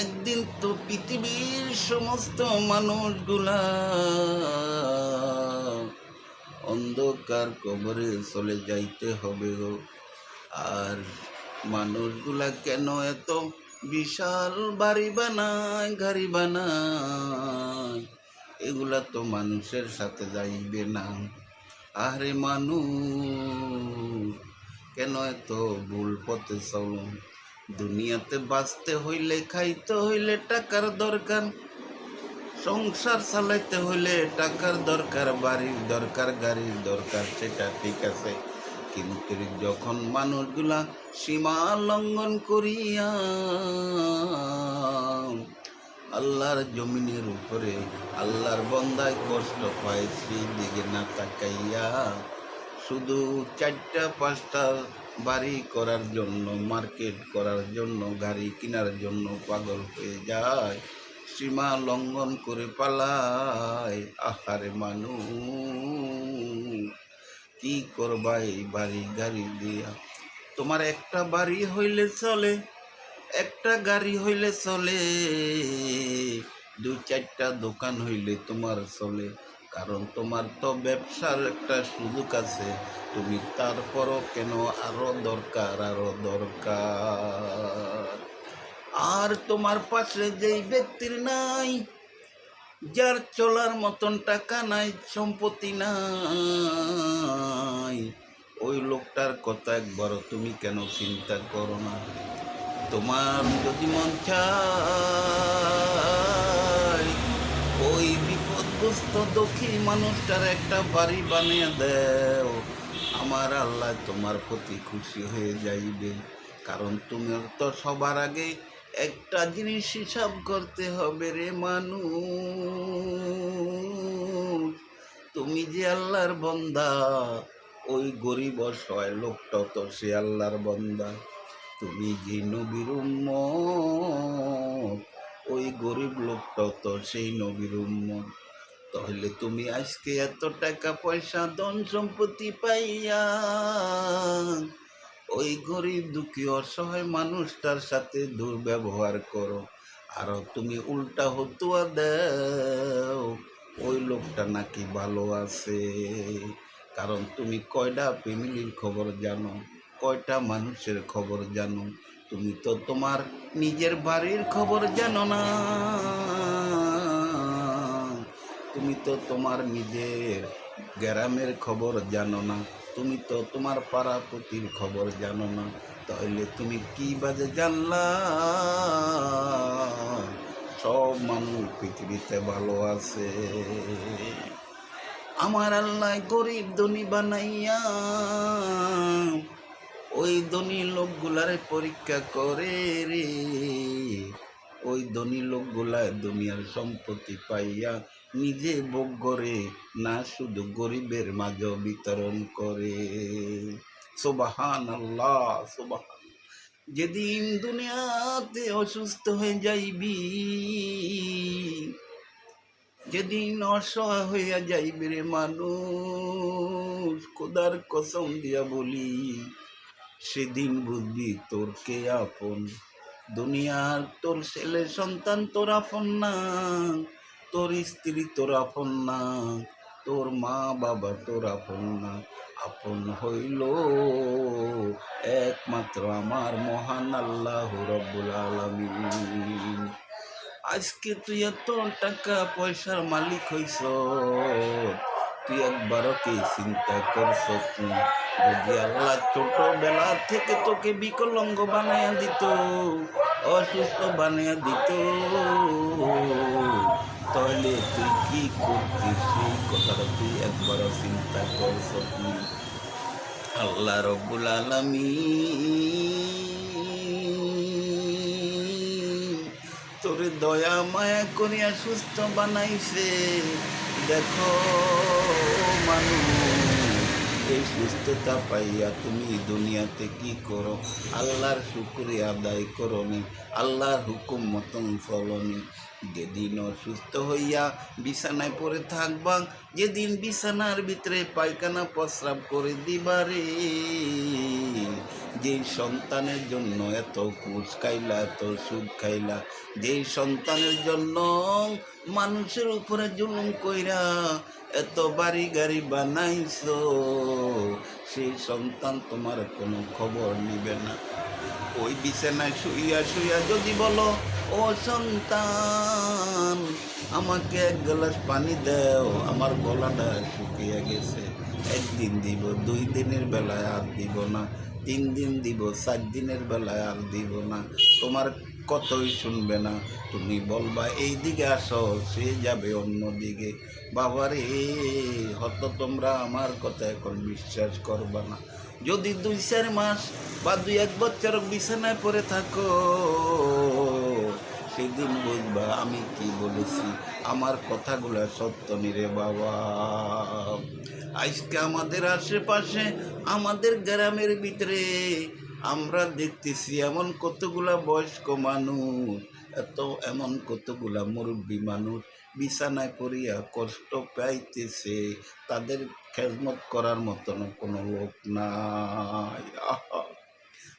একদিন তো পৃথিবীর সমস্ত মানুষগুলা অন্ধকার কবরে চলে যাইতে হবে গো। আর মানুষগুলা কেন এত বিশাল বাড়ি বানায়, গাড়ি বানায়? এগুলা তো মানুষের সাথে যাইবে না। আরে মানুষ কেন এত ভুল পথে চলো? দুনিয়াতে বাঁচতে হইলে, খাইতে হইলে টাকার দরকার, সংসার চালাইতে হইলে টাকার দরকার, বাড়ির দরকার, গাড়ির দরকার, সেটা ঠিক আছে। কিন্তু যখন মানুষগুলা সীমা লঙ্ঘন করিয়া আল্লাহর জমিনের উপরে আল্লাহর বন্দায় কষ্ট পায়, সেই দিকে না তাকাইয়া শুধু 4টা-5টা বাড়ি করার জন্য, মার্কেট করার জন্য, গাড়ি কেনার জন্য পাগল হয়ে যায়, সীমা লঙ্ঘন করে পালায়। আহারে মানুষ, কি করবা এই বাড়ি গাড়ি দিয়া? তোমার একটা বাড়ি হইলে চলে, একটা গাড়ি হইলে চলে, 2-4টা দোকান হইলে তোমার চলে। কারণ তোমার তো ব্যবসার একটা সুযোগ আছে। তুমি তারপরও কেন আরো দরকার, আরো দরকার? আর তোমার পাশে যেই ব্যক্তির নাই, যার চলার মতন টাকা নাই, সম্পত্তি নাই, ওই লোকটার কথা একবারও তুমি কেন চিন্তা করো না? তোমার যদি মন চায় ওই বিপদগ্রস্ত দুঃখী মানুষটার একটা বাড়ি বানিয়ে দেও, আমার আল্লাহ তোমার প্রতি খুশি হয়ে যাইবে। কারণ তুমি তো সবার আগে একটা জিনিস হিসাব করতে হবে রে মানুষ, তুমি যে আল্লাহর বান্দা, ওই গরিব অসহায় লোকটাও তো সে আল্লাহর বান্দা। তুমি যে নবীর উম্মত, ওই গরিব লোকটাও তো সেই নবীর উম্মত। তাহলে তুমি আজকে এত টাকা পয়সা ধন সম্পত্তি পাইয়া ওই গরিব দুঃখী অসহায় মানুষটার সাথে দুর্ব্যবহার করো, আর তুমি উল্টা হতুয়া দেও ওই লোকটা নাকি ভালো আছে। কারণ তুমি কয়টা ফ্যামিলির খবর জানো, কয়টা মানুষের খবর জানো? তুমি তো তোমার নিজের বাড়ির খবর জানো না, তুমি তো তোমার নিজের গ্রামের খবর জানো না, তুমি তো তোমার পাড়াপতির খবর জানো না। তাহলে তুমি কি বাজে জানলা সব মানুষ পৃথিবীতে ভালো আছে? আমার আল্লাহ গরিব ধনী বানাইয়া ওই ধনী লোকগুলারে পরীক্ষা করে রে। ওই ধনী লোকগুলা দুনিয়ার সম্পত্তি পাইয়া নিজে ভোগ করে না, শুধু গরিবের মাঝে বিতরণ করে। সুবহানাল্লাহ, সুবহান। যেদিন দুনিয়াতে অসুস্থ হয়ে যাইবি, যেদিন অসহায় হইয়া যাইবে রে মানুষ, খোদার কসম দিয়া বলি, সেদিন বুঝবি তোর কে আপন। দুনিয়ার তোর ছেলে সন্তান তোর আপন না, তোর স্ত্রী তোর আপন না, তোর মা বাবা তোর আপন না। আপন হইল একমাত্র আমার মহান আল্লাহ রব্বুল আলামিন। আজকে তুই এত টাকা পয়সার মালিক হইছ, তুই একবারও কি চিন্তা করছ যদি আল্লাহ ছোটবেলা থেকে তোকে বিকলাঙ্গ বানাইয়া দিত, অসুস্থ বানাইয়া দিত, তাহলে তুই কি করতিস? সেই কথাটা তুই একবারও চিন্তা করছ? আল্লাহ রব্বুল আলামিন তোরে দয়া মায়া করিয়া সুস্থ বানাইছে। দেখো মানুষ, এই সুস্থতা পাইয়া তুমি দুনিয়াতে কি করো? আল্লাহর শুকরিয়া আদায় করো নি, আল্লাহর হুকুম মতন চলো নি। যেদিন অসুস্থ হইয়া বিছানায় পড়ে থাকবা, যেদিন বিছানার ভিতরে পায়খানা প্রস্রাব করে দিবারে, যেই সন্তানের জন্য এত কুচ খাইলা, এত সুদ খাইলা, যেই সন্তানের জন্য মানুষের উপরে জুলুম কইরা এত বাড়ি গাড়ি বানাইছো, সেই সন্তান তোমার কোনো খবর নিবে না। ওই বিছানায় শুইয়া শুইয়া যদি বলো, ও সন্তান আমাকে এক গ্লাস পানি দাও, আমার গলাটা শুকিয়ে গেছে, একদিন দিব, 2 দিনের বেলায় আর দিব না, 3 দিন দিব, 4 দিনের বেলায় আর দিব না, তোমার কতই শুনবে না। তুমি বলবা এই দিকে আসো, সে যাবে অন্য দিকে। বাবারে, হয়তো তোমরা আমার কথা এখন বিশ্বাস করবা না। যদি 2-4 মাস বা 2-1 বছর বিছানায় পড়ে থাকো, সেদিন বুঝবা আমি কি বলেছি, আমার কথাগুলো সত্য নিরে বাবা। আজকে আমাদের আশেপাশে, আমাদের গ্রামের ভিতরে আমরা দেখতেছি এমন কতগুলা বয়স্ক মানুষ, এমন কতগুলা মুরব্বী মানুষ বিছানায় পড়িয়া কষ্ট পাইতেছে, তাদের খেদমত করার মতন কোনো লোক নাই। আহা,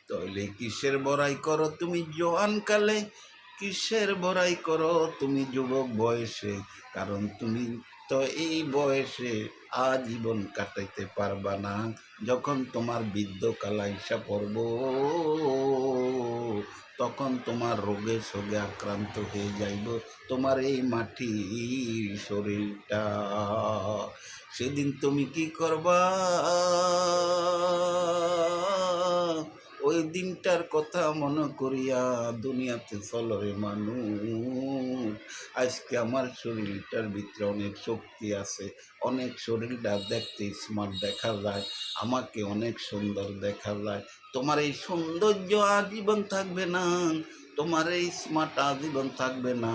তাহলে কিসের বড়াই করো তুমি জোয়ান কালে, কিসের বড়াই করো তুমি যুবক বয়সে? কারণ তুমি তো এই বয়সে আজীবন কাটাইতে পারবা না। যখন তোমার বৃদ্ধকাল আইসা পড়ব, তখন তোমার রোগে শোগে আক্রান্ত হয়ে যাইব তোমার এই মাটির শরীরটা। সেদিন তুমি কি করবা? ওই দিনটার কথা মনে করিয়া দুনিয়াতে চলো রে মানুষ। আজকে আমার শরীরটার ভিতরে অনেক শক্তি আছে, অনেক শরীরটা দেখতে স্মার্ট দেখা যায়, আমাকে অনেক সুন্দর দেখা যায়। তোমার এই সৌন্দর্য আজীবন থাকবে না, তোমার এই স্মার্ট আজীবন থাকবে না,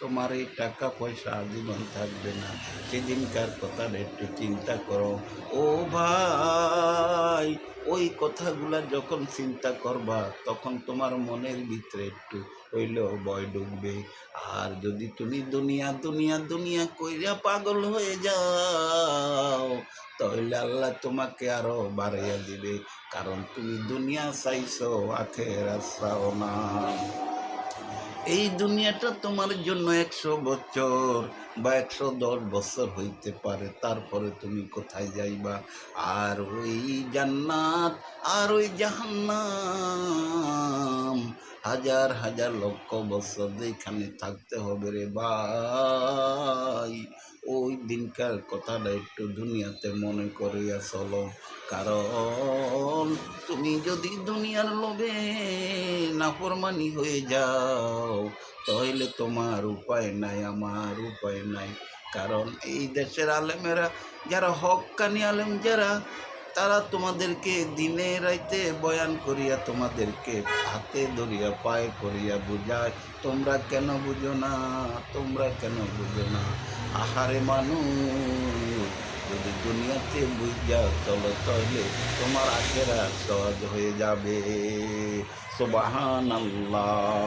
তোমার এই টাকা পয়সা আজীবন থাকবে না। সেদিনকার কথাটা একটু চিন্তা করো ও ভাই। ওই কথাগুলা যখন চিন্তা করবা, তখন তোমার মনের ভিতরে একটু হইলেও ভয় ঢুকবে। আর যদি তুমি দুনিয়া দুনিয়া দুনিয়া কইরা পাগল হয়ে যাও, তাহলে আল্লাহ তোমাকে আরো বাড়াইয়া দিবে। কারণ তুমি দুনিয়া চাইছো, আখেরাত চাও না। এই দুনিয়াটা তোমার জন্য 100 বছর বা 110 বছর হইতে পারে, তারপরে তুমি কোথায় যাইবা? আর ওই জান্নাত আর ওই জাহান্নাম, হাজার হাজার লক্ষ বছর যেখানে থাকতে হবে রে ভাই। ওই দিনকার কথাটা একটু দুনিয়াতে মনে করিয়া চলো। কারণ তুমি যদি দুনিয়ার লোভে নাফরমানি হয়ে যাও, তাহলে তোমার উপায় নাই, আমার উপায় নাই। কারণ এই দেশের আলেমেরা যারা হক্কানি আলেম, যারা তারা তোমাদেরকে দিনে রাইতে বয়ান করিয়া, তোমাদেরকে হাতে ধরিয়া পায়ে করিয়া বুঝায়। তোমরা কেন বুঝো না? তোমরা কেন বুঝো না? আহারে মানুষ, যদি দুনিয়াতে বুঝা চলো, তাহলে তোমার আখেরাত সহজ হয়ে যাবে। সুবহানাল্লাহ।